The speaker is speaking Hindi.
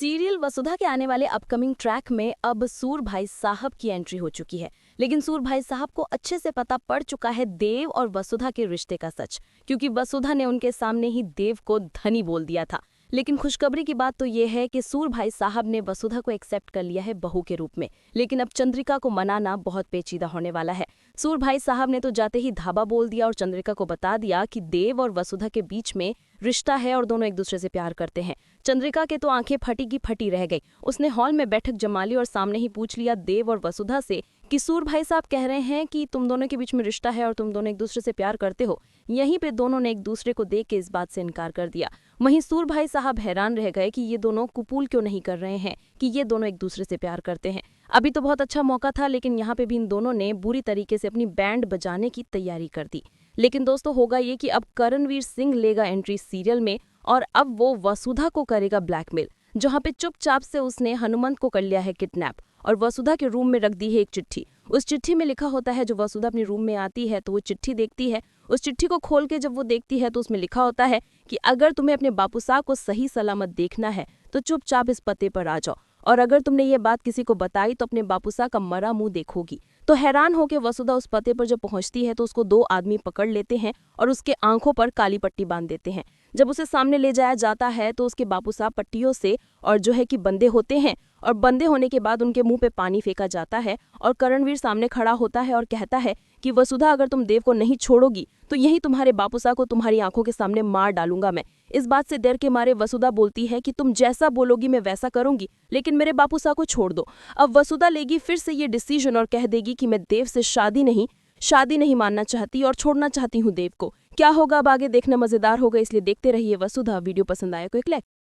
सीरियल वसुधा के आने वाले अपकमिंग ट्रैक में अब सूर भाई साहब की एंट्री हो चुकी है। लेकिन सूर भाई साहब को अच्छे से पता पड़ चुका है देव और वसुधा के रिश्ते का सच, क्योंकि वसुधा ने उनके सामने ही देव को धनी बोल दिया था। लेकिन खुशखबरी की बात तो ये है कि सूर भाई साहब ने वसुधा को एक्सेप्ट कर लिया है बहू के रूप में। लेकिन अब चंद्रिका को मनाना बहुत पेचीदा होने वाला है। सूर भाई साहब ने तो जाते ही धाबा बोल दिया और चंद्रिका को बता दिया कि देव और वसुधा के बीच में रिश्ता है और दोनों एक दूसरे से प्यार करते हैं। चंद्रिका के तो आंखें फटी की फटी रह गई। उसने हॉल में बैठक जमा ली और सामने ही पूछ लिया देव और वसुधा से कि सूर भाई साहब कह रहे हैं कि तुम दोनों के बीच में रिश्ता है और तुम दोनों एक दूसरे से प्यार करते हो। यहीं पे दोनों ने एक दूसरे को देख के इस बात से इनकार कर दिया। वहीं सूर भाई साहब हैरान रह गए कि ये दोनों कुपूल क्यों नहीं कर रहे हैं कि ये दोनों एक दूसरे से प्यार करते हैं। अभी तो बहुत अच्छा मौका था, लेकिन यहाँ पे भी इन दोनों ने बुरी तरीके से अपनी बैंड बजाने की तैयारी कर दी। लेकिन दोस्तों होगा ये कि अब करणवीर सिंह लेगा एंट्री सीरियल में और अब वो वसुधा को करेगा ब्लैकमेल, जहां पे चुपचाप से उसने हनुमंत को कर लिया है किडनैप और वसुधा के रूम में रख दी है एक चिट्ठी। उस चिट्ठी में लिखा होता है, जो वसुधा अपने रूम में आती है तो वो चिट्ठी देखती है। उस चिट्ठी को खोल के जब वो देखती है तो उसमें लिखा होता है कि अगर तुम्हें अपने बापू साहब को सही सलामत देखना है तो चुपचाप इस पते पर आ जाओ, और अगर तुमने ये बात किसी को बताई तो अपने बापू साहब का मरा मुंह देखोगी। तो हैरान होकर वसुधा उस पते पर जब पहुंचती है तो उसको दो आदमी पकड़ लेते हैं और उसके आंखों पर काली पट्टी बांध देते हैं। जब उसे सामने ले जाया जाता है तो उसके बापू साहब पट्टियों से और जो है कि बंधे होते हैं, और बंधे होने के बाद उनके मुंह पे पानी फेंका जाता है और करणवीर सामने खड़ा होता है और कहता है कि वसुधा, अगर तुम देव को नहीं छोड़ोगी तो यही तुम्हारे बापू साहब को तुम्हारी आंखों के सामने मार डालूंगा मैं। इस बात से डर के मारे वसुधा बोलती है कि तुम जैसा बोलोगी मैं वैसा करूंगी, लेकिन मेरे बापू साहब को छोड़ दो। अब वसुधा लेगी फिर से ये डिसीजन और कह देगी कि मैं देव से शादी नहीं मानना चाहती और छोड़ना चाहती हूँ देव को। क्या होगा अब आगे देखना मजेदार होगा, इसलिए देखते रहिए वसुधा। वीडियो पसंद आया तो एक लाइक